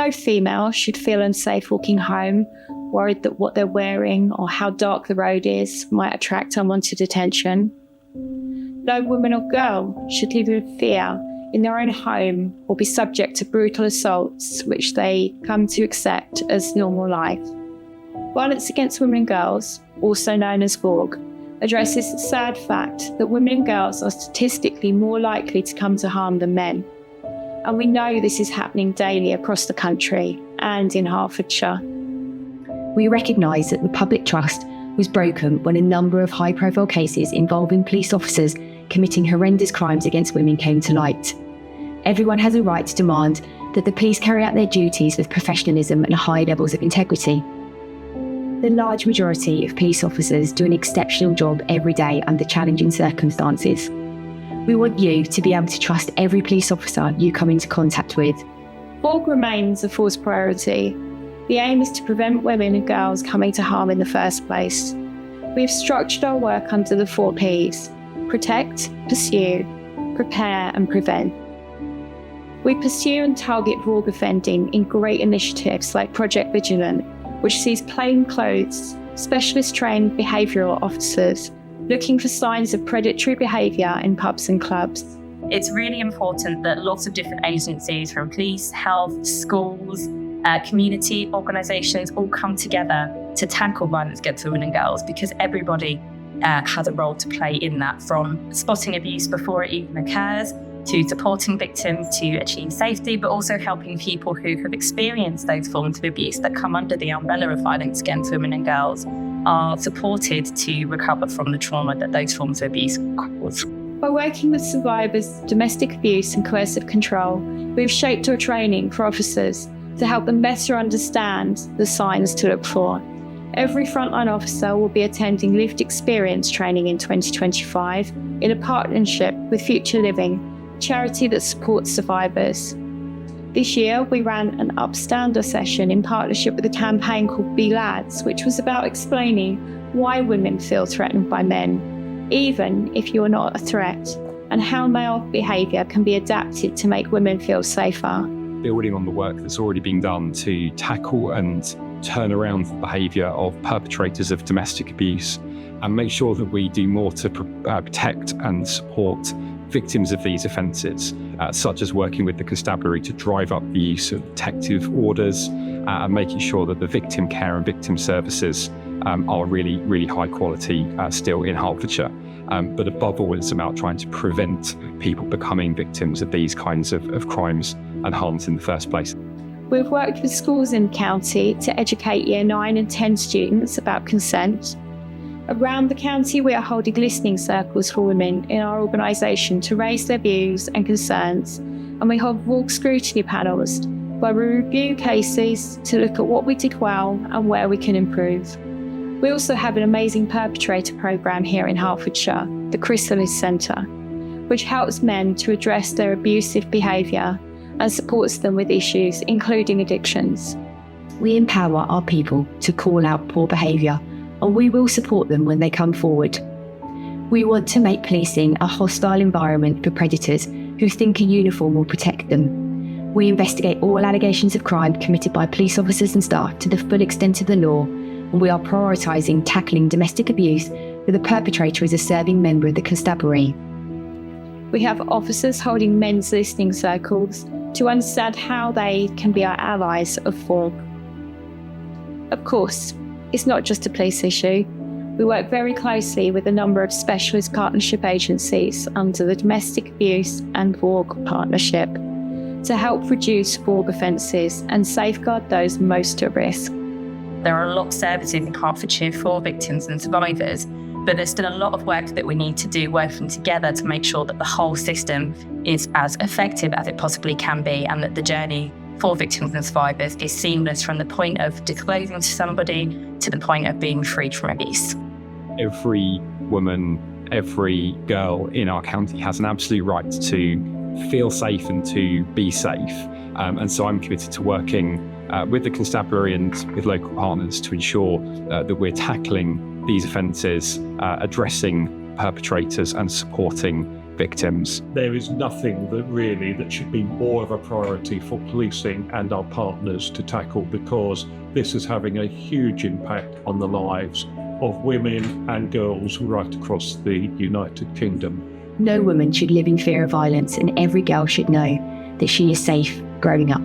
No female should feel unsafe walking home, worried that what they're wearing or how dark the road is might attract unwanted attention. No woman or girl should live in fear in their own home or be subject to brutal assaults which they come to accept as normal life. Violence against women and girls, also known as VAWG, addresses the sad fact that women and girls are statistically more likely to come to harm than men. And we know this is happening daily across the country and in Hertfordshire. We recognise that the public trust was broken when a number of high-profile cases involving police officers committing horrendous crimes against women came to light. Everyone has a right to demand that the police carry out their duties with professionalism and high levels of integrity. The large majority of police officers do an exceptional job every day under challenging circumstances. We want you to be able to trust every police officer you come into contact with. VAWG remains a force priority. The aim is to prevent women and girls coming to harm in the first place. We have structured our work under the 4 Ps: protect, pursue, prepare and prevent. We pursue and target VAWG offending in great initiatives like Project Vigilant, which sees plainclothes, specialist trained behavioural officers looking for signs of predatory behaviour in pubs and clubs. It's really important that lots of different agencies from police, health, schools, community organisations all come together to tackle violence against women and girls, because everybody has a role to play in that, from spotting abuse before it even occurs, to supporting victims to achieve safety, but also helping people who have experienced those forms of abuse that come under the umbrella of violence against women and girls are supported to recover from the trauma that those forms of abuse cause. By working with survivors of domestic abuse and coercive control, we've shaped our training for officers to help them better understand the signs to look for. Every frontline officer will be attending lived experience training in 2025 in a partnership with Future Living, a charity that supports survivors. This year, we ran an Upstander session in partnership with a campaign called Be Lads, which was about explaining why women feel threatened by men, even if you're not a threat, and how male behaviour can be adapted to make women feel safer. Building on the work that's already been done to tackle and turn around the behaviour of perpetrators of domestic abuse, and make sure that we do more to protect and support victims of these offences, such as working with the constabulary to drive up the use of protective orders and making sure that the victim care and victim services are really, really high quality still in Hertfordshire. But above all, it's about trying to prevent people becoming victims of these kinds of crimes and harms in the first place. We've worked with schools in the county to educate Year 9 and 10 students about consent. Around the county, we are holding listening circles for women in our organisation to raise their views and concerns, and we hold VAWG scrutiny panels where we review cases to look at what we did well and where we can improve. We also have an amazing perpetrator programme here in Hertfordshire, the Chrysalis Centre, which helps men to address their abusive behaviour and supports them with issues including addictions. We empower our people to call out poor behaviour, and we will support them when they come forward. We want to make policing a hostile environment for predators who think a uniform will protect them. We investigate all allegations of crime committed by police officers and staff to the full extent of the law, and we are prioritising tackling domestic abuse with the perpetrator as a serving member of the constabulary. We have officers holding men's listening circles to understand how they can be our allies of VAWG. Of course, it's not just a police issue. We work very closely with a number of specialist partnership agencies under the Domestic Abuse and VAWG Partnership to help reduce VAWG offences and safeguard those most at risk. There are a lot of services in Hertfordshire for victims and survivors, but there's still a lot of work that we need to do working together to make sure that the whole system is as effective as it possibly can be, and that the journey for victims and survivors is seamless from the point of disclosing to somebody to the point of being freed from abuse. Every woman, every girl in our county has an absolute right to feel safe and to be safe. And so I'm committed to working with the constabulary and with local partners to ensure that we're tackling these offences, addressing perpetrators and supporting victims. There is nothing that should be more of a priority for policing and our partners to tackle, because this is having a huge impact on the lives of women and girls right across the United Kingdom. No woman should live in fear of violence, and every girl should know that she is safe growing up.